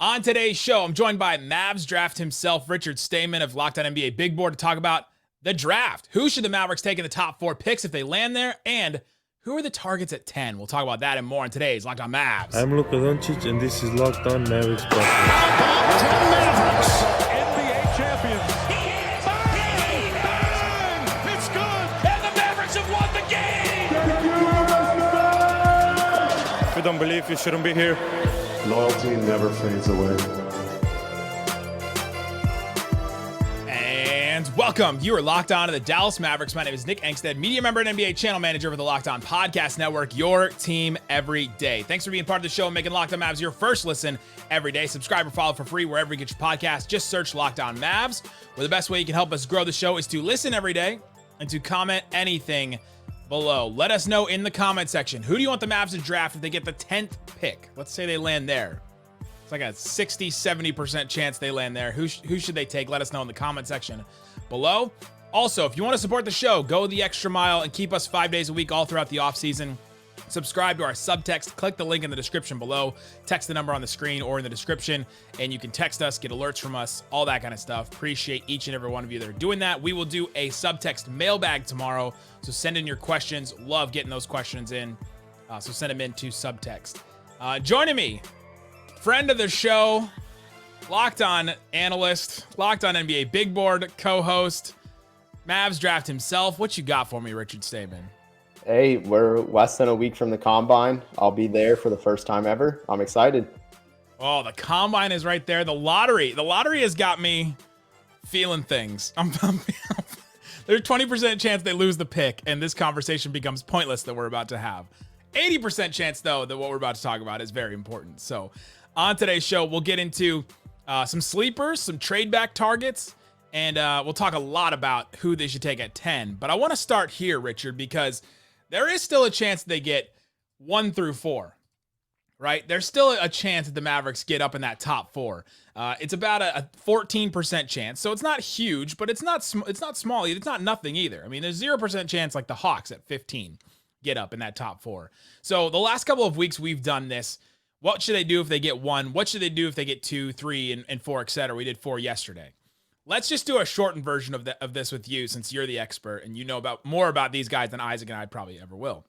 On today's show, I'm joined by Mavs draft himself, Richard Stayman of Locked On NBA Big Board, to talk about the draft. Who should the Mavericks take in the top 4 picks if they land there? And who are the targets at 10? We'll talk about that and more on today's Locked On Mavs. I'm Luka Doncic, and this is Locked On Mavericks Prospects. Mavericks, NBA champions. Bang! Bang! It's good! And the Mavericks have won the game! If you don't believe, you shouldn't be here. Loyalty never fades away. And welcome. You are locked on to the Dallas Mavericks. My name is Nick Angstadt, media member and NBA channel manager for the Locked On Podcast Network, your team every day. Thanks for being part of the show and making Locked On Mavs your first listen every day. Subscribe or follow for free wherever you get your podcast. Just search Locked On Mavs, where the best way you can help us grow the show is to listen every day and to comment anything below. Let us know in the comment section. Who do you want the Mavs to draft if they get the 10th pick? Let's say they land there. It's like a 60-70% chance they land there. Who should they take? Let us know in the comment section below. Also, if you want to support the show, go the extra mile and keep us 5 days a week all throughout the offseason. Subscribe to our subtext. Click the link in the description below. Text the number on the screen or in the description, and you can text us, get alerts from us, all that kind of stuff. Appreciate each and every one of you that are doing that. We will do a subtext mailbag tomorrow, so send in your questions. Love getting those questions in, so send them in to subtext. Joining me, friend of the show, Locked On analyst, Locked On NBA Big Board co-host, Mavs draft himself. What you got for me, Richard Stayman? Hey, we're less than a week from the Combine. I'll be there for the first time ever. I'm excited. Oh, the Combine is right there. The lottery has got me feeling things. There's a 20% chance they lose the pick, and this conversation becomes pointless that we're about to have. 80% chance, though, that what we're about to talk about is very important. So on today's show, we'll get into some sleepers, some trade back targets, and we'll talk a lot about who they should take at 10. But I want to start here, Richard, because there is still a chance they get 1 through 4, right? There's still a chance that the Mavericks get up in that top 4. It's about a 14% chance, so it's not huge, but it's not small. It's not nothing either. I mean, there's 0% chance like the Hawks at 15 get up in that top 4. So the last couple of weeks we've done this. What should they do if they get 1? What should they do if they get 2, 3, and 4, etc.? We did 4 yesterday. Let's just do a shortened version of this with you, since you're the expert and you know more about these guys than Isaac and I probably ever will.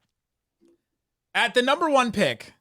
At the number 1 pick,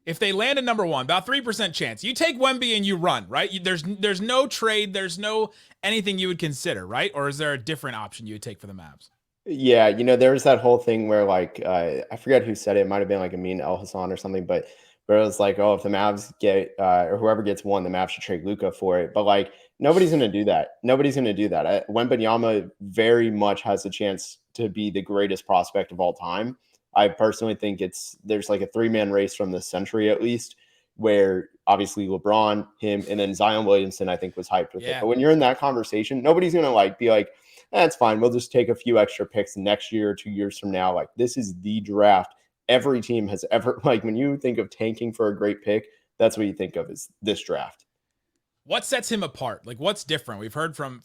if they land at number 1, about 3% chance. You take Wemby and you run, right? There's no trade, there's no anything you would consider, right? Or is there a different option you would take for the Mavs? Yeah, there was that whole thing where, like, I forget who said it. It might have been like Amin El Hassan or something, but where it was like, oh, if the Mavs get or whoever gets 1, the Mavs should trade Luka for it. But like, nobody's going to do that. Wemanyama very much has a chance to be the greatest prospect of all time. I personally think there's like a 3-man race from the century at least, where obviously LeBron, him, and then Zion Williamson, I think, was hyped with it. But when you're in that conversation, nobody's going to like be like, that's fine, we'll just take a few extra picks next year or 2 years from now. Like, this is the draft every team has ever, like, when you think of tanking for a great pick, that's what you think of is this draft. What sets him apart? Like, what's different? We've heard from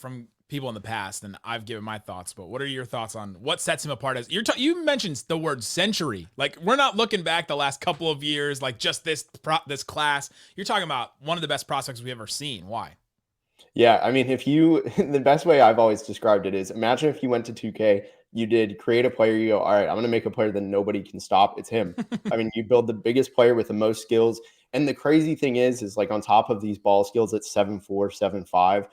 people in the past, and I've given my thoughts, but what are your thoughts on what sets him apart? As you mentioned the word century. Like, we're not looking back the last couple of years, like just this class. You're talking about one of the best prospects we've ever seen. Why? Yeah, I mean, the best way I've always described it is, imagine if you went to 2K, you did create a player, you go, all right, I'm going to make a player that nobody can stop. It's him. I mean, you build the biggest player with the most skills. And the crazy thing is like, on top of these ball skills at 7'4", 7'5",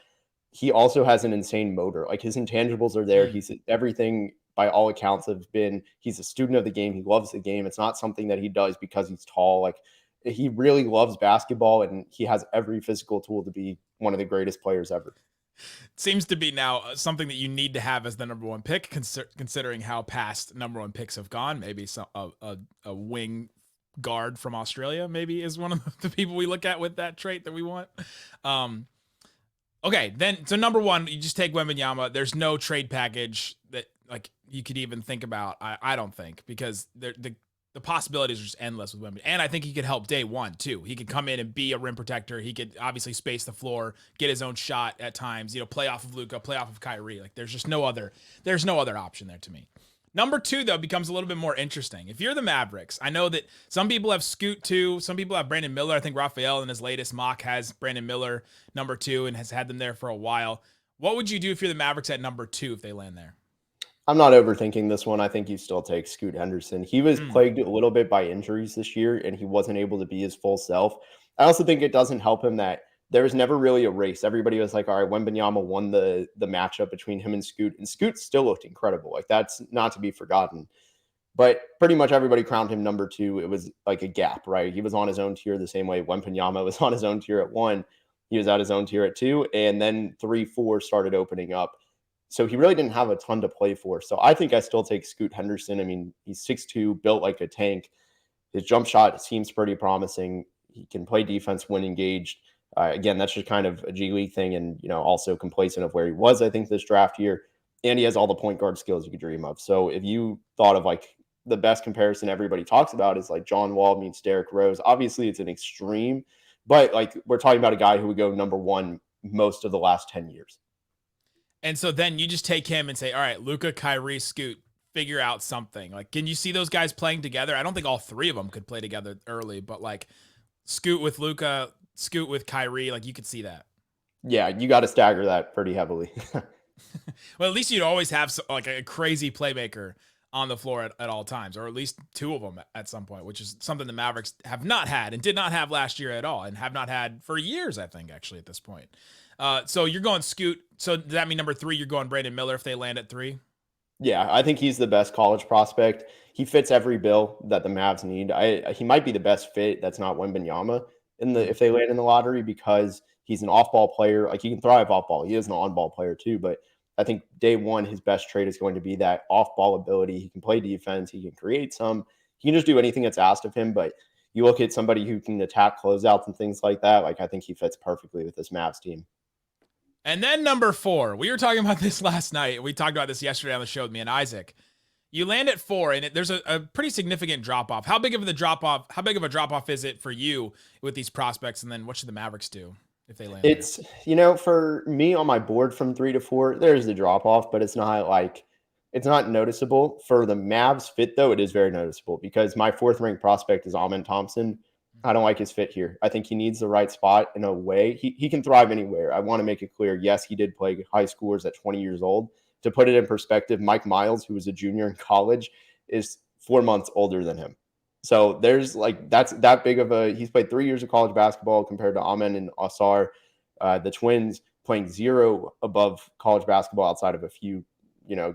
he also has an insane motor. Like, his intangibles are there. He's everything by all accounts he's a student of the game. He loves the game. It's not something that he does because he's tall. Like, he really loves basketball, and he has every physical tool to be one of the greatest players ever. Seems to be now something that you need to have as the number 1 pick, considering how past number 1 picks have gone. Maybe a wing guard from Australia maybe is one of the people we look at with that trait that we want. Okay, then so number 1, you just take Wemanyama. There's no trade package that like you could even think about. I don't think, because the possibilities are just endless with Wemby. And I think he could help day 1 too. He could come in and be a rim protector. He could obviously space the floor, get his own shot at times, play off of Luka, play off of Kyrie. Like, there's no other option there to me. Number 2, though, becomes a little bit more interesting. If you're the Mavericks, I know that some people have Scoot 2, some people have Brandon Miller. I think Raphael in his latest mock has Brandon Miller number 2 and has had them there for a while. What would you do if you're the Mavericks at number 2 if they land there? I'm not overthinking this one. I think you still take Scoot Henderson. He was plagued a little bit by injuries this year, and he wasn't able to be his full self. I also think it doesn't help him that there was never really a race. Everybody was like, all right, Wemanyama won the matchup between him and Scoot still looked incredible. Like, that's not to be forgotten. But pretty much everybody crowned him number 2. It was like a gap, right? He was on his own tier the same way Wemanyama was on his own tier at 1. He was at his own tier at 2, and then 3, 4 started opening up. So he really didn't have a ton to play for. So I think I still take Scoot Henderson. I mean, he's 6'2", built like a tank. His jump shot seems pretty promising. He can play defense when engaged. Again, that's just kind of a G League thing, and also complacent of where he was, I think, this draft year. And he has all the point guard skills you could dream of. So if you thought of like the best comparison everybody talks about is like John Wall meets Derrick Rose. Obviously, it's an extreme, but like we're talking about a guy who would go number 1 most of the last 10 years. And so then you just take him and say, all right, Luka, Kyrie, Scoot, figure out something. Like, can you see those guys playing together? I don't think all 3 of them could play together early, but like Scoot with Luka, Scoot with Kyrie, like you could see that. Yeah, you got to stagger that pretty heavily. Well, at least you'd always have like a crazy playmaker on the floor at all times, or at least 2 of them at some point, which is something the Mavericks have not had and did not have last year at all, and have not had for years, I think, actually, at this point. So you're going Scoot. So does that mean number 3, you're going Brandon Miller if they land at 3? Yeah, I think he's the best college prospect. He fits every bill that the Mavs need. He might be the best fit that's not Wemanyama if they land in the lottery, because he's an off-ball player. Like, he can thrive off-ball. He is an on-ball player too, but I think day one, his best trait is going to be that off-ball ability. He can play defense. He can create some. He can just do anything that's asked of him, but you look at somebody who can attack closeouts and things like that, like I think he fits perfectly with this Mavs team. And then number 4, we were talking about this last night. We talked about this yesterday on the show with me and Isaac. You land at 4, and there's a pretty significant drop-off. How big of a drop-off is it for you with these prospects? And then what should the Mavericks do if they land? It's, for me on my board from 3 to 4, there's the drop-off, but it's not noticeable. For the Mavs fit, though, it is very noticeable, because my 4th-ranked prospect is Amen Thompson. I don't like his fit here. I think he needs the right spot in a way. He can thrive anywhere. I want to make it clear, yes, he did play high schoolers at 20 years old. To put it in perspective, Mike Miles, who was a junior in college, is 4 months older than him. So there's that's that big of he's played 3 years of college basketball compared to Amen and Asar. The twins playing 0 above college basketball outside of a few,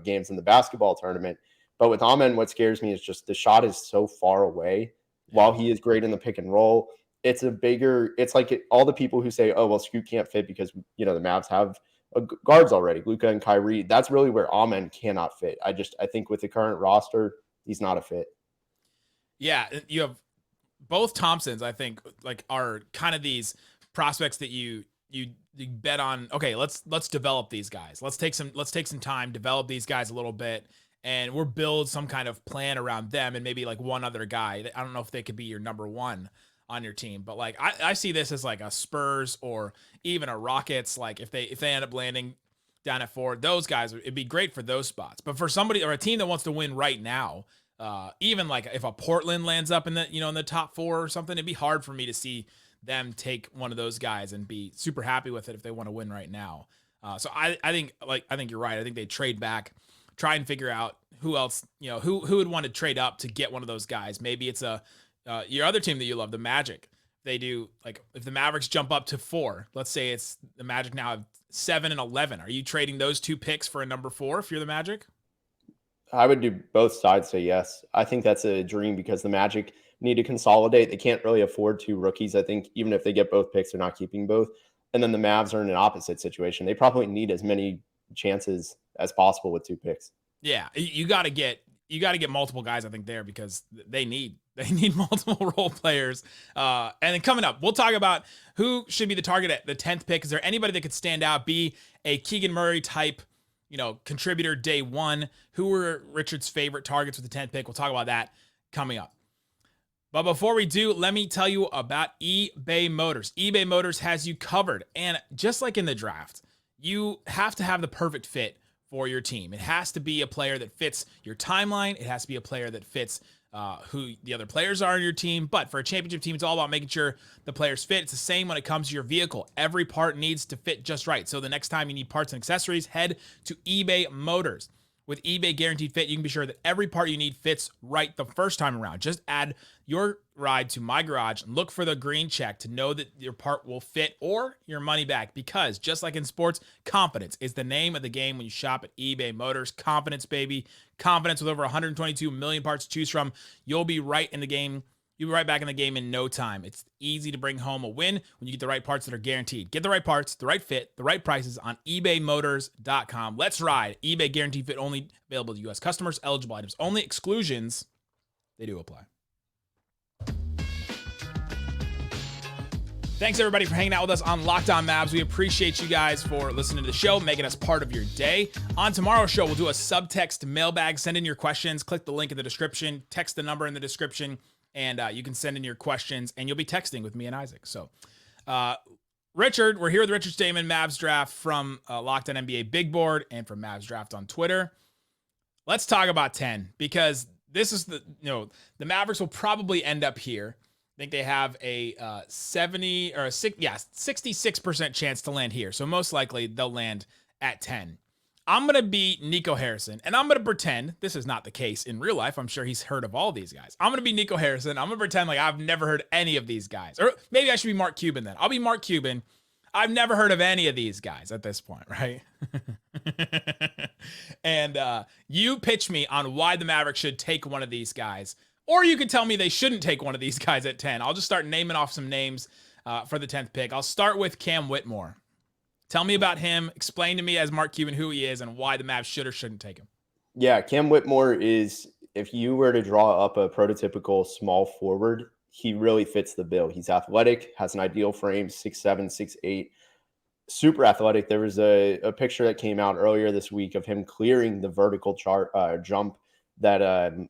games in the basketball tournament. But with Amen, what scares me is just the shot is so far away. While he is great in the pick and roll, it's like all the people who say, oh, well, Scoot can't fit because, the Mavs have guards already, Luka and Kyrie. That's really where Amen cannot fit. I think with the current roster, he's not a fit. Yeah, you have both Thompsons, I think, are kind of these prospects that you bet on. Okay, let's develop these guys. Let's take some time, develop these guys a little bit, and we'll build some kind of plan around them and maybe one other guy. I don't know if they could be your number 1 on your team, but I see this as a Spurs or even a Rockets. If they end up landing down at 4, those guys, it'd be great for those spots. But for somebody or a team that wants to win right now, even if a Portland lands up in the in the top 4 or something, it'd be hard for me to see them take one of those guys and be super happy with it if they want to win right now. So I think you're right. I think they trade back, try and figure out who else, who would want to trade up to get one of those guys. Maybe it's your other team that you love, the Magic. They do, if the Mavericks jump up to 4, let's say it's the Magic now have 7 and 11. Are you trading those 2 picks for a number 4 if you're the Magic? I would do both sides say yes. I think that's a dream because the Magic need to consolidate. They can't really afford 2 rookies. I think even if they get both picks, they're not keeping both. And then the Mavs are in an opposite situation. They probably need as many chances as possible with 2 picks. Yeah, you got to get multiple guys, I think, there, because they need multiple role players. And then coming up, we'll talk about who should be the target at the 10th pick. Is there anybody that could stand out, be a Keegan Murray type, contributor day 1? Who were Richard's favorite targets with the 10th pick? We'll talk about that coming up. But before we do, let me tell you about eBay Motors. eBay Motors has you covered. And just like in the draft, you have to have the perfect fit for your team. It has to be a player that fits your timeline. It has to be a player that fits who the other players are on your team. But for a championship team, it's all about making sure the players fit. It's the same when it comes to your vehicle. Every part needs to fit just right. So the next time you need parts and accessories, head to eBay Motors. With eBay Guaranteed Fit, you can be sure that every part you need fits right the first time around. Just add your ride to My Garage and look for the green check to know that your part will fit or your money back. Because just like in sports, confidence is the name of the game when you shop at eBay Motors. Confidence, baby. Confidence with over 122 million parts to choose from. You'll be right in the game. You'll be right back in the game in no time. It's easy to bring home a win when you get the right parts that are guaranteed. Get the right parts, the right fit, the right prices on ebaymotors.com. Let's ride. eBay Guaranteed Fit only available to U.S. customers. Eligible items only. Exclusions, they do apply. Thanks, everybody, for hanging out with us on Locked On Mavs. We appreciate you guys for listening to the show, making us part of your day. On tomorrow's show, we'll do a subtext mailbag. Send in your questions. Click the link in the description. Text the number in the description. And you can send in your questions, and you'll be texting with me and Isaac. So, Richard, we're here with Richard Stayman, Mavs Draft from Locked On NBA Big Board and from Mavs Draft on Twitter. Let's talk about 10 because this is the Mavericks will probably end up here. I think they have a 66% chance to land here. So most likely they'll land at 10. I'm going to be Nico Harrison, and I'm going to pretend this is not the case in real life. I'm sure he's heard of all these guys. I'm going to be Nico Harrison. I'm going to pretend like I've never heard any of these guys. Or maybe I should be Mark Cuban then. I'll be Mark Cuban. I've never heard of any of these guys at this point, right? And you pitch me on why the Mavericks should take one of these guys. Or you could tell me they shouldn't take one of these guys at 10. I'll just start naming off some names for the 10th pick. I'll start with Cam Whitmore. Tell me about him. Explain to me as Mark Cuban who he is and why the Mavs should or shouldn't take him. Yeah, Cam Whitmore is, if you were to draw up a prototypical small forward, he really fits the bill. He's athletic, has an ideal frame, 6'7", 6'8", super athletic. There was a picture that came out earlier this week of him clearing the vertical jump that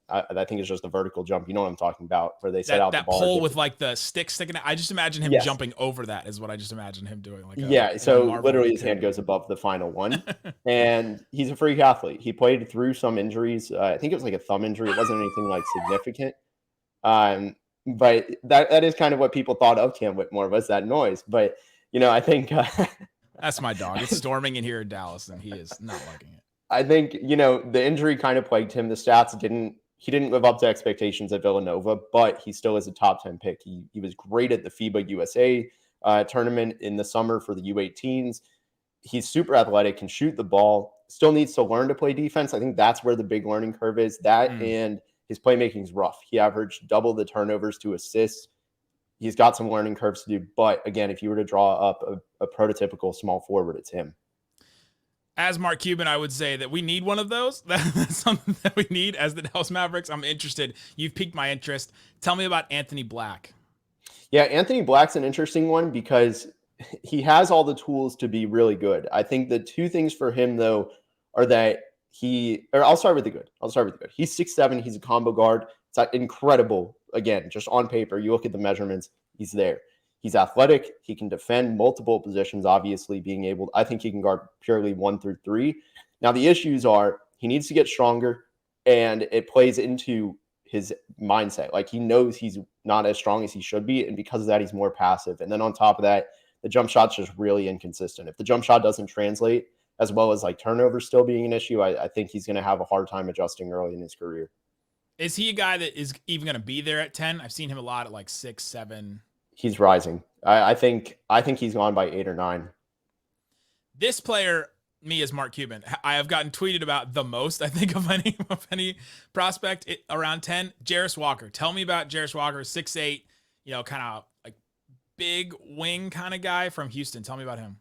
I think is just a vertical jump. You know what I'm talking about, where they set out that the bar. pole with like the stick sticking out. I just imagine him jumping over that is what I just imagine him doing. So literally his hand goes above the final one. And he's a freak athlete. He played through some injuries. I think it was like a thumb injury. It wasn't anything like significant. But that is kind of what people thought of Cam Whitmore, was that noise. But, I think... That's my dog. It's storming in here in Dallas, and he is not liking it. I think, the injury kind of plagued him. The stats he didn't live up to expectations at Villanova, but he still is a top 10 pick. He was great at the FIBA USA tournament in the summer for the U18s. He's super athletic, can shoot the ball, still needs to learn to play defense. I think that's where the big learning curve is. And his playmaking is rough. He averaged double the turnovers to assists. He's got some learning curves to do. But again, if you were to draw up a prototypical small forward, it's him. As Mark Cuban, I would say that we need one of those. That's something that we need as the Dallas Mavericks. I'm interested. You've piqued my interest. Tell me about Anthony Black. Yeah, Anthony Black's an interesting one because he has all the tools to be really good. I think the two things for him, though, are that I'll start with the good. He's 6'7". He's a combo guard. It's incredible. Again, just on paper, you look at the measurements, he's there. He's athletic. He can defend multiple positions, obviously I think he can guard purely 1 through 3. Now, the issues are he needs to get stronger, and it plays into his mindset. Like, he knows he's not as strong as he should be, and because of that, he's more passive. And then on top of that, the jump shot's just really inconsistent. If the jump shot doesn't translate, as well as like turnovers still being an issue, I think he's going to have a hard time adjusting early in his career. Is he a guy that is even going to be there at 10? I've seen him a lot at like 6, 7. He's rising. I think he's gone by 8 or 9. This player, me as Mark Cuban, I have gotten tweeted about the most, I think, of any prospect around 10. Jarace Walker. Tell me about Jarace Walker, 6'8", kind of like big wing kind of guy from Houston. Tell me about him.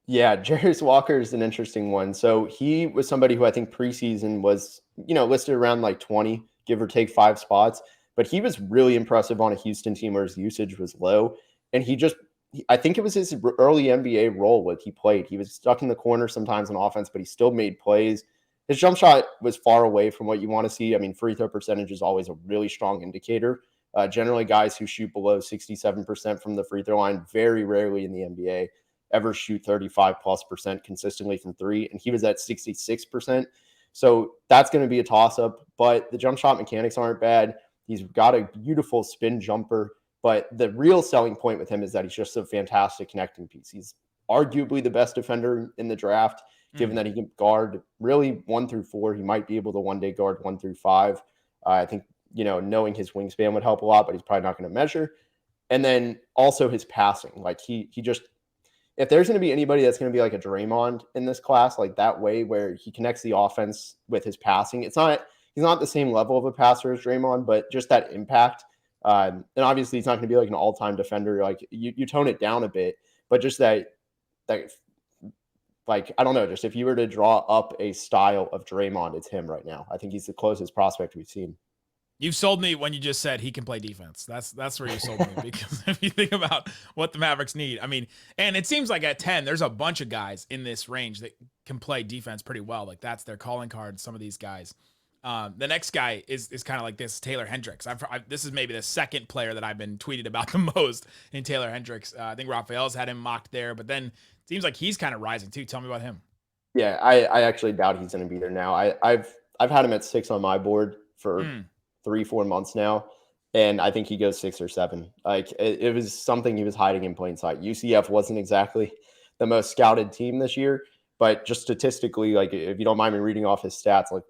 Yeah, Jarace Walker is an interesting one. So he was somebody who I think preseason was, listed around like 20, give or take 5 spots. But he was really impressive on a Houston team where his usage was low. And I think it was his early NBA role what he played. He was stuck in the corner sometimes on offense, but he still made plays. His jump shot was far away from what you want to see. I mean, free throw percentage is always a really strong indicator. Generally, guys who shoot below 67% from the free throw line, very rarely in the NBA ever shoot 35+% consistently from three, and he was at 66%. So that's going to be a toss-up, but the jump shot mechanics aren't bad. He's got a beautiful spin jumper, but the real selling point with him is that he's just a fantastic connecting piece. He's arguably the best defender in the draft, given that he can guard really 1 through 4. He might be able to one day guard 1 through 5. I think, knowing his wingspan would help a lot, but he's probably not going to measure. And then also his passing. Like he just, if there's going to be anybody that's going to be like a Draymond in this class, like that way where he connects the offense with his passing, he's not the same level of a passer as Draymond, but just that impact. And obviously he's not going to be like an all-time defender. Like you tone it down a bit, but just that, like, I don't know, just if you were to draw up a style of Draymond, it's him right now. I think he's the closest prospect we've seen. You've sold me when you just said he can play defense. That's where you sold me, because if you think about what the Mavericks need, I mean, and it seems like at 10, there's a bunch of guys in this range that can play defense pretty well. Like that's their calling card, some of these guys. The next guy is kind of like this, Taylor Hendricks. This is maybe the second player that I've been tweeted about the most in Taylor Hendricks. I think Raphael's had him mocked there, but then it seems like he's kind of rising too. Tell me about him. Yeah, I actually doubt he's going to be there now. I've had him at 6 on my board for 3-4 months now, and I think he goes 6 or 7. Like it was something he was hiding in plain sight. UCF wasn't exactly the most scouted team this year, but just statistically, like if you don't mind me reading off his stats, like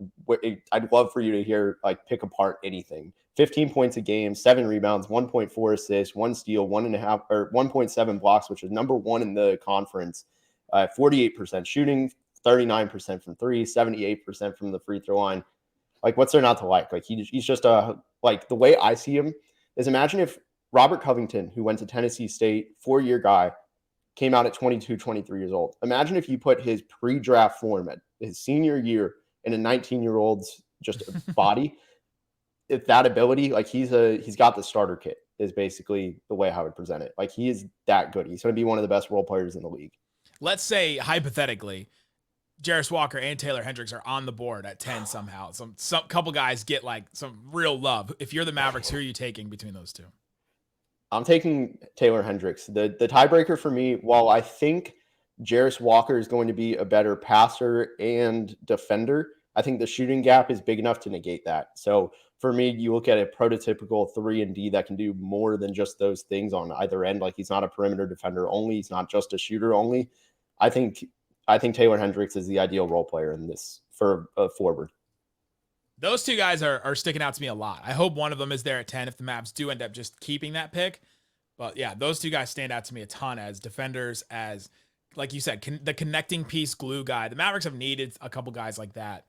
I'd love for you to hear like pick apart anything. 15 points a game, 7 rebounds, 1.4 assists, 1 steal, 1.5 or 1.7 blocks, which is number 1 in the conference. 48% shooting, 39% from 3, 78% from the free throw line. Like, what's there not to like? Like he's just like the way I see him is, imagine if Robert Covington, who went to Tennessee State, 4-year guy, came out at 22, 23 years old. Imagine if you put his pre-draft form at his senior year in a 19-year-old's just body. If that ability, like he's got the starter kit, is basically the way I would present it. Like he is that good. He's going to be one of the best role players in the league. Let's say hypothetically, Jarace Walker and Taylor Hendricks are on the board at 10 somehow. Some couple guys get like some real love. If you're the Mavericks, who are you taking between those two? I'm taking Taylor Hendricks. The tiebreaker for me, while I think Jarace Walker is going to be a better passer and defender, I think the shooting gap is big enough to negate that. So for me, you look at a prototypical 3-and-D that can do more than just those things on either end. Like he's not a perimeter defender only. He's not just a shooter only. I think Taylor Hendricks is the ideal role player in this for a forward. Those two guys are sticking out to me a lot. I hope one of them is there at 10 if the Mavs do end up just keeping that pick. But yeah, those two guys stand out to me a ton as defenders, as, like you said, the connecting piece glue guy. The Mavericks have needed a couple guys like that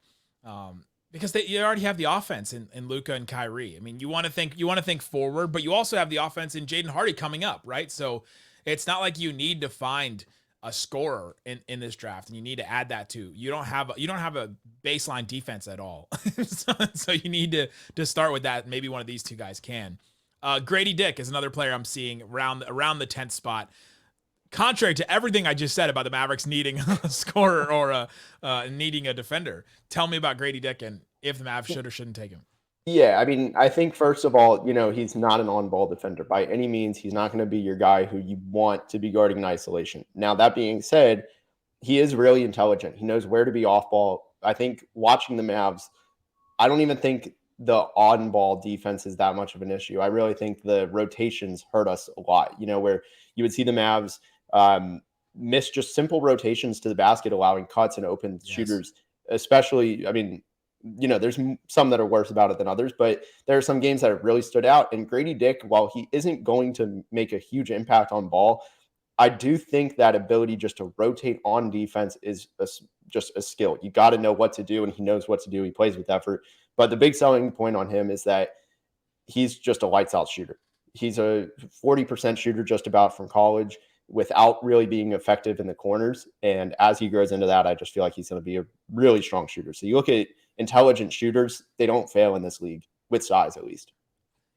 because you already have the offense in Luka and Kyrie. I mean, you want to think forward, but you also have the offense in Jaden Hardy coming up, right? So it's not like you need to find a scorer in this draft, and you need to add that too. You don't have a baseline defense at all. so you need to start with that. Maybe one of these two guys can. Grady Dick is another player I'm seeing around the 10th spot. Contrary to everything I just said about the Mavericks needing a scorer or needing a defender, tell me about Grady Dick and if the Mavs should or shouldn't take him. Yeah, I mean, I think first of all, he's not an on-ball defender by any means. He's not going to be your guy who you want to be guarding in isolation. Now, that being said, he is really intelligent. He knows where to be off-ball. I think watching the Mavs, I don't even think the on-ball defense is that much of an issue. I really think the rotations hurt us a lot, where you would see the Mavs miss just simple rotations to the basket, allowing cuts and open shooters, especially, I mean, there's some that are worse about it than others, but there are some games that have really stood out. And Grady Dick, while he isn't going to make a huge impact on ball, I do think that ability just to rotate on defense is just a skill. You got to know what to do, and he knows what to do. He plays with effort. But the big selling point on him is that he's just a lights out shooter. He's a 40% shooter just about from college without really being effective in the corners. And as he grows into that, I just feel like he's going to be a really strong shooter. So you look at intelligent shooters, they don't fail in this league, with size at least.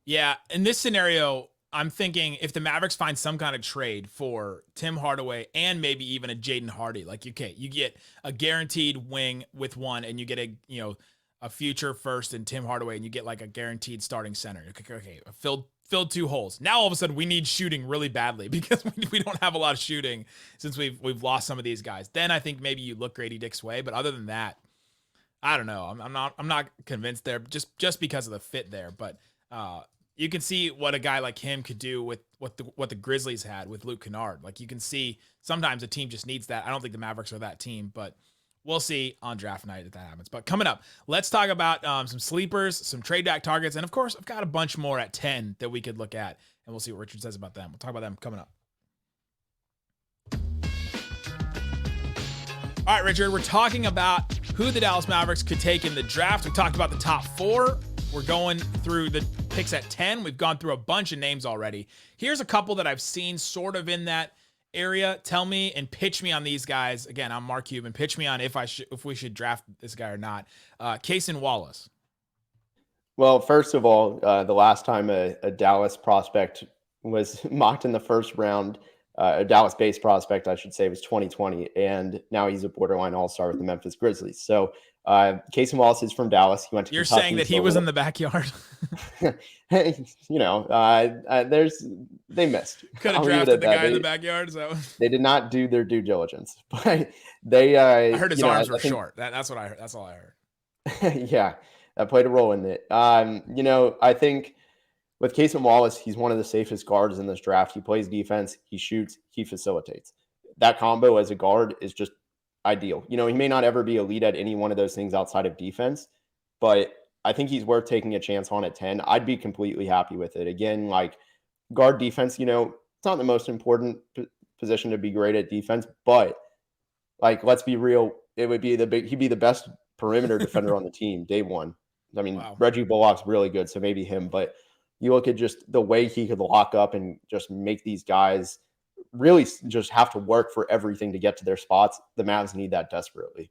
Yeah, in this scenario, I'm thinking if the Mavericks find some kind of trade for Tim Hardaway and maybe even a Jaden Hardy, like, okay, you get a guaranteed wing with one, and you get a future first in Tim Hardaway, and you get like a guaranteed starting center. Okay, a filled 2 holes. Now all of a sudden we need shooting really badly because we don't have a lot of shooting since we've lost some of these guys. Then I think maybe you look Grady Dick's way, but other than that, I don't know. I'm not convinced there just because of the fit there, but you can see what a guy like him could do with what the Grizzlies had with Luke Kennard. Like, you can see sometimes a team just needs that. I don't think the Mavericks are that team, but we'll see on draft night if that happens. But coming up, let's talk about some sleepers, some trade back targets, and of course, I've got a bunch more at 10 that we could look at, and we'll see what Richard says about them. We'll talk about them coming up. All right, Richard, we're talking about who the Dallas Mavericks could take in the draft. We talked about the top 4. We're going through the picks at 10. We've gone through a bunch of names already. Here's a couple that I've seen sort of in that area. Tell me and pitch me on these guys. Again, I'm Mark Cuban. Pitch me on if we should draft this guy or not. Cason Wallace. Well, first of all, the last time a Dallas prospect was mocked in the first round, a Dallas-based prospect, I should say, was 2020, and now he's a borderline all-star with the Memphis Grizzlies. So Cason Wallace is from Dallas. He went to You're Kentucky, saying that he was in the backyard? Hey, they missed. Could have drafted the guy in the backyard. So they did not do their due diligence, but they. I heard his arms were short. That's what I heard. That's all I heard. Yeah, that played a role in it. I think with Cason Wallace, he's one of the safest guards in this draft. He plays defense, he shoots, he facilitates. That combo as a guard is just ideal. He may not ever be elite at any one of those things outside of defense, but I think he's worth taking a chance on at 10. I'd be completely happy with it. Again, like, guard defense, it's not the most important position to be great at defense, but like, let's be real, he'd be the best perimeter defender on the team day one. I mean, wow. Reggie Bullock's really good, so maybe him, but you look at just the way he could lock up and just make these guys really just have to work for everything to get to their spots. The Mavs need that desperately.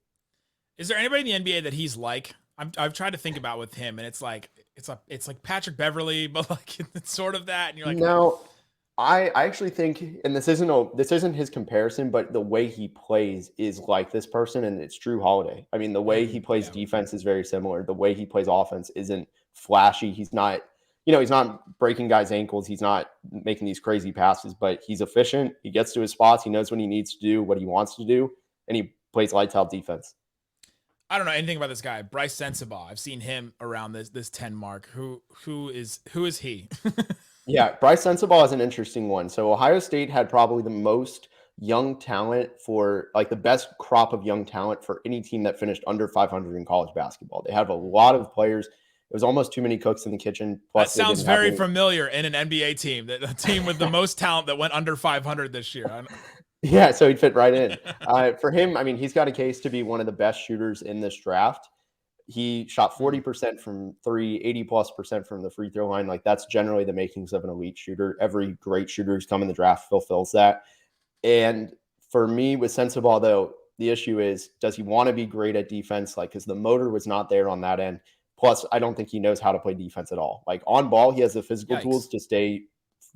Is there anybody in the NBA that he's like? I've tried to think about with him, and it's like Patrick Beverly, but like it's sort of that. And you're like, no, I actually think, and this isn't his comparison, but the way he plays is like this person, and it's Drew Holiday. I mean, the way he plays defense is very similar. The way he plays offense isn't flashy. He's not. He's not breaking guys' ankles. He's not making these crazy passes, but he's efficient. He gets to his spots. He knows what he needs to do, what he wants to do, and he plays lights out defense. I don't know anything about this guy, Bryce Sensabaugh. I've seen him around this 10 mark. Who is he? Yeah, Bryce Sensabaugh is an interesting one. So Ohio State had probably the most young talent for like the best crop of young talent for any team that finished under 500 in college basketball. They have a lot of players. It was almost too many cooks in the kitchen. Plus, that sounds very familiar in an NBA team. The team with the most talent that went under 500 this year. Yeah, so he'd fit right in. For him, I mean, he's got a case to be one of the best shooters in this draft. He shot 40% from 3, 80+% from the free throw line. Like, that's generally the makings of an elite shooter. Every great shooter who's come in the draft fulfills that. And for me, with Sensabaugh, though, the issue is, does he want to be great at defense? Like, because the motor was not there on that end. Plus, I don't think he knows how to play defense at all. Like, on ball, he has the physical tools to stay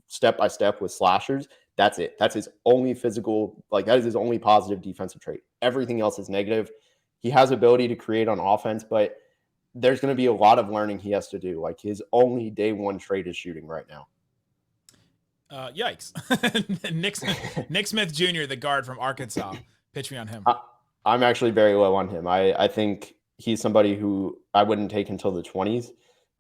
step by step with slashers. That's it. That's his only that is his only positive defensive trait. Everything else is negative. He has ability to create on offense, but there's going to be a lot of learning he has to do. Like, his only day one trait is shooting right now. Yikes. Nick Smith Jr., the guard from Arkansas. Pitch me on him. I'm actually very low on him. I think he's somebody who I wouldn't take until the 20s.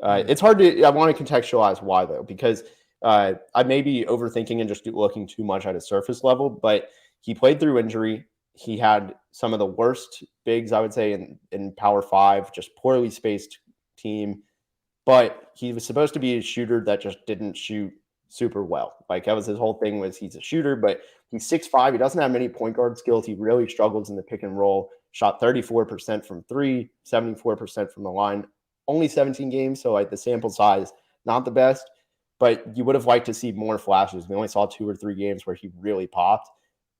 It's hard I want to contextualize why, though, because I may be overthinking and just looking too much at a surface level, but he played through injury. He had some of the worst bigs, I would say, in Power 5, just poorly spaced team. But he was supposed to be a shooter that just didn't shoot super well. Like, that was his whole thing, was he's a shooter, but he's 6'5". He doesn't have many point guard skills. He really struggles in the pick and roll. Shot 34% from 3, 74% from the line. Only 17 games, so like the sample size, not the best. But you would have liked to see more flashes. We only saw 2 or 3 games where he really popped.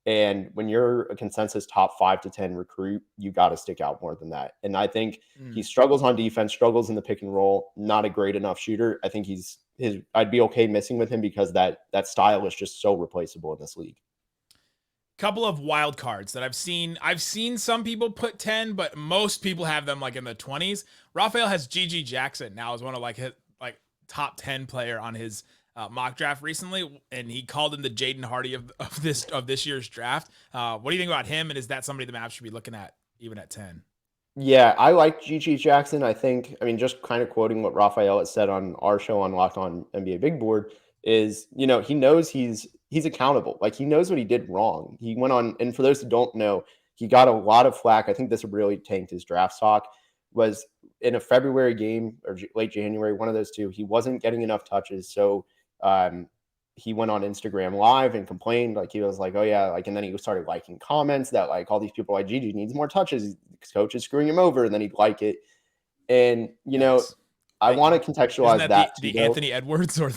And when you're a consensus top 5 to 10 recruit, you got to stick out more than that. And I think he struggles on defense, struggles in the pick and roll, not a great enough shooter. I think I'd be okay missing with him because that style is just so replaceable in this league. Couple of wild cards that I've seen some people put 10, but most people have them like in the 20s. Raphael has GG Jackson now as one of his top 10 player on his mock draft recently, and he called him the Jaden Hardy of this year's draft. What do you think about him, and is that somebody the Mavs should be looking at even at 10? Yeah, I like GG Jackson. I mean, just kind of quoting what Raphael has said on our show on Locked On NBA Big Board is, he knows he's accountable. Like, he knows what he did wrong. He went on, and for those who don't know, he got a lot of flack. I think this really tanked his draft stock. Was in a February game or late January, one of those two. He wasn't getting enough touches, so he went on Instagram Live and complained. Like, he was like, oh yeah, like, and then he started liking comments that like all these people are like, Gigi needs more touches. His coach is screwing him over, and then he'd like it. And I want to contextualize that the Anthony Edwards or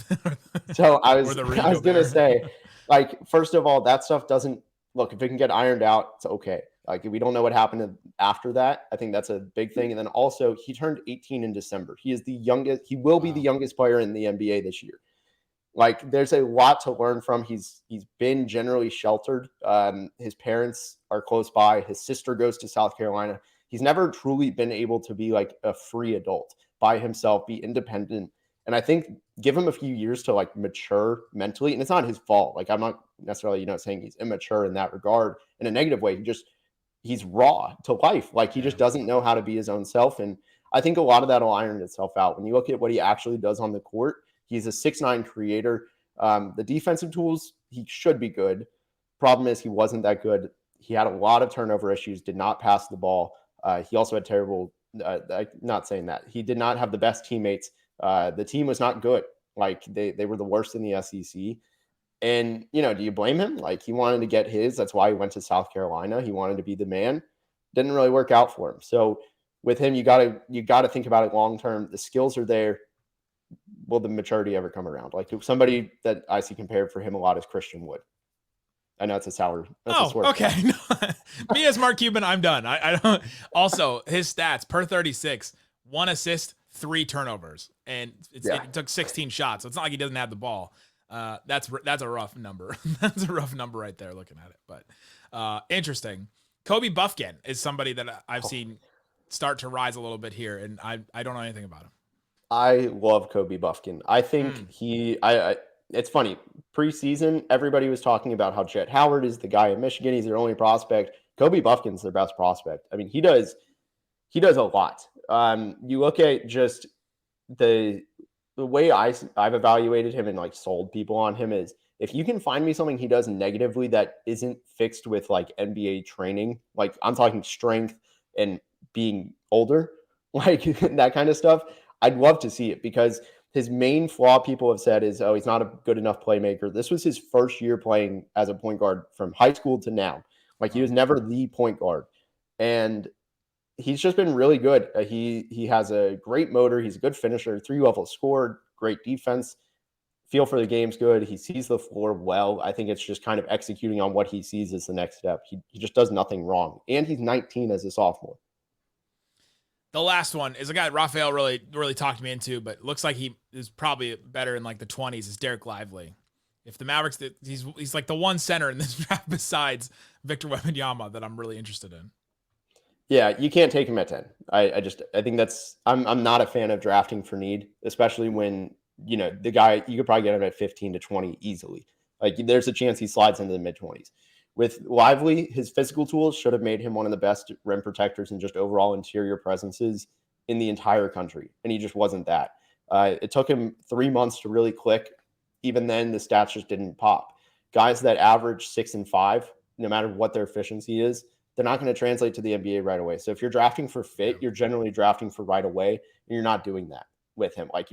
so I was gonna say, like, first of all, that stuff doesn't look, if it can get ironed out, it's okay. Like, we don't know what happened after that. I think that's a big thing. And then also, he turned 18 in December. He is the youngest. He will be the youngest player in the NBA this year. Like, there's a lot to learn from. He's been generally sheltered. His parents are close by. His sister goes to South Carolina. He's never truly been able to be like a free adult by himself, be independent. And I think give him a few years to like mature mentally. And it's not his fault. Like, I'm not necessarily, saying he's immature in that regard in a negative way. He's raw to life. Like, he just doesn't know how to be his own self. And I think a lot of that will iron itself out. When you look at what he actually does on the court, he's a 6'9" creator. The defensive tools, he should be good. Problem is, he wasn't that good. He had a lot of turnover issues, did not pass the ball. He also had terrible, not saying that. He did not have the best teammates. The team was not good. Like, they were the worst in the SEC. And, do you blame him? Like, he wanted to get his. That's why he went to South Carolina. He wanted to be the man. Didn't really work out for him. So with him, you gotta think about it long term. The skills are there. Will the maturity ever come around? Like, somebody that I see compared for him a lot is Christian Wood. I know it's a sour. Okay. Me as Mark Cuban, I'm done. I don't. Also, his stats per 36: 1 assist, 3 turnovers, and it took 16 shots. So it's not like he doesn't have the ball. That's a rough number. That's a rough number right there looking at it. But interesting. Kobe Buffkin is somebody that I've seen start to rise a little bit here, and I don't know anything about him. I love Kobe Buffkin. I think it's funny. Preseason, everybody was talking about how Jet Howard is the guy in Michigan. He's their only prospect. Kobe Buffkin's their best prospect. I mean, he does a lot. You look at just the way I've evaluated him and like sold people on him is, if you can find me something he does negatively that isn't fixed with like NBA training, like I'm talking strength and being older, like that kind of stuff, I'd love to see it, because his main flaw, people have said, is, he's not a good enough playmaker. This was his first year playing as a point guard from high school to now. Like, he was never the point guard. And he's just been really good. He has a great motor. He's a good finisher, 3-level scorer, great defense. Feel for the game's good. He sees the floor well. I think it's just kind of executing on what he sees as the next step. He just does nothing wrong. And he's 19 as a sophomore. The last one is a guy that Raphael really talked me into, but looks like he is probably better in like the 20s, is Derek Lively. If the Mavericks, he's like the one center in this draft besides Victor Wemanyama that I'm really interested in. Yeah, you can't take him at 10. I think I'm not a fan of drafting for need, especially when, the guy, you could probably get him at 15 to 20 easily. Like, there's a chance he slides into the mid-20s. With Lively, his physical tools should have made him one of the best rim protectors and just overall interior presences in the entire country, and he just wasn't that. It took him 3 months to really click. Even then, the stats just didn't pop. Guys that average 6 and 5, no matter what their efficiency is, they're not going to translate to the NBA right away. So if you're drafting for fit, you're generally drafting for right away, and you're not doing that with him. Like,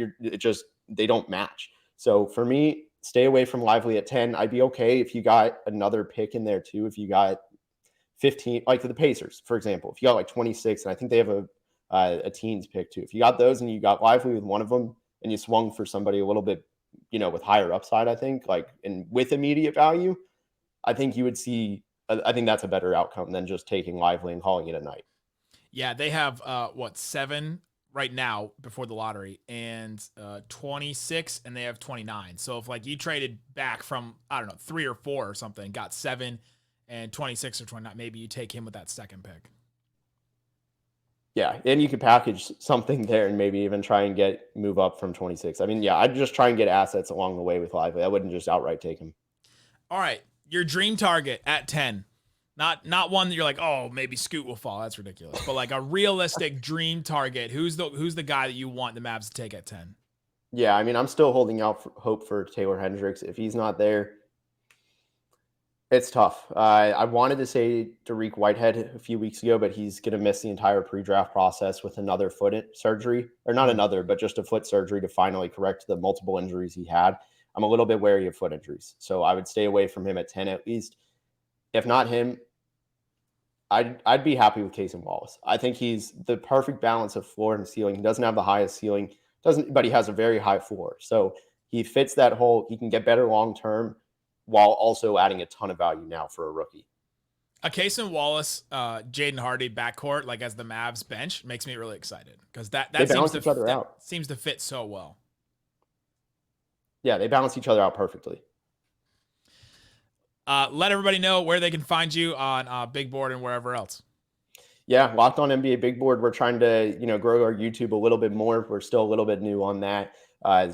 they don't match. So for me, stay away from Lively at 10. I'd be okay if you got another pick in there too. If you got 15, like the Pacers, for example, if you got like 26, and I think they have a teens pick too. If you got those and you got Lively with one of them, and you swung for somebody a little bit, with higher upside, I think, like, and with immediate value, I think you would see. I think that's a better outcome than just taking Lively and calling it a night. Yeah, they have 7 right now before the lottery, and 26, and they have 29. So if like you traded back from, I don't know, 3 or 4 or something, got 7 and 26 or 29, maybe you take him with that second pick. Yeah, and you could package something there and maybe even try and move up from 26. I mean, yeah, I'd just try and get assets along the way with Lively. I wouldn't just outright take him. All right, your dream target at 10. Not one that you're like, oh, maybe Scoot will fall. That's ridiculous. But like a realistic dream target. Who's the guy that you want the Mavs to take at 10? Yeah, I mean, I'm still holding out hope for Taylor Hendricks. If he's not there, it's tough. I wanted to say Dariq Whitehead a few weeks ago, but he's going to miss the entire pre-draft process with another foot surgery, or not another, but just a foot surgery to finally correct the multiple injuries he had. I'm a little bit wary of foot injuries, so I would stay away from him at 10 at least. If not him, I'd be happy with Cason Wallace. I think he's the perfect balance of floor and ceiling. He doesn't have the highest ceiling, but he has a very high floor. So he fits that hole. He can get better long-term while also adding a ton of value now for a rookie. A Cason Wallace, Jaden Hardy backcourt, like as the Mavs bench, makes me really excited because that seems to fit so well. Yeah, they balance each other out perfectly. Let everybody know where they can find you on Big Board and wherever else. Yeah, Locked On NBA Big Board. We're trying to, grow our YouTube a little bit more. We're still a little bit new on that.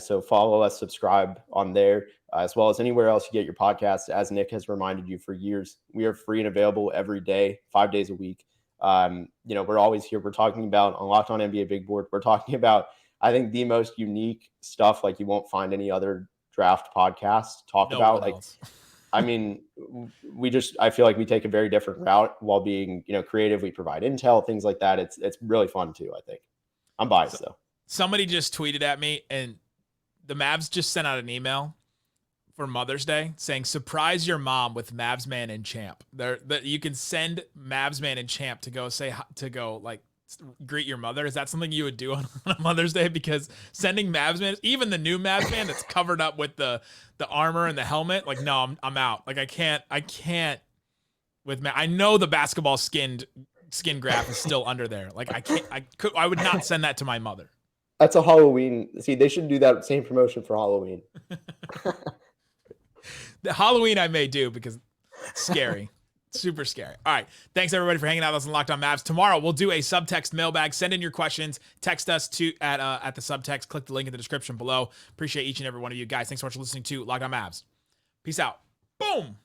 So follow us, subscribe on there, as well as anywhere else you get your podcasts. As Nick has reminded you for years, we are free and available every day, 5 days a week. We're always here. We're talking about on Locked On NBA Big Board. We're talking about, I think, the most unique stuff like you won't find any other draft podcast talk about. Like, I mean, I feel like we take a very different route while being, creative. We provide intel, things like that. It's really fun too, I think. I'm biased though. Somebody just tweeted at me and the Mavs just sent out an email for Mother's Day saying, surprise your mom with Mavs Man and Champ. You can send Mavs Man and Champ to go greet your mother. Is that something you would do on Mother's Day? Because sending Mavs Man, even the new Mavs Man that's covered up with the armor and the helmet, like, no, I'm out. Like, I can't with I know the basketball skin graph is still under there. Like, I would not send that to my mother. That's a Halloween. See, they should do that same promotion for Halloween. The Halloween I may do because it's scary. Super scary. All right. Thanks everybody for hanging out with us on Locked On Mavs. Tomorrow we'll do a subtext mailbag. Send in your questions. Text us at the subtext. Click the link in the description below. Appreciate each and every one of you guys. Thanks so much for listening to Locked On Mavs. Peace out. Boom.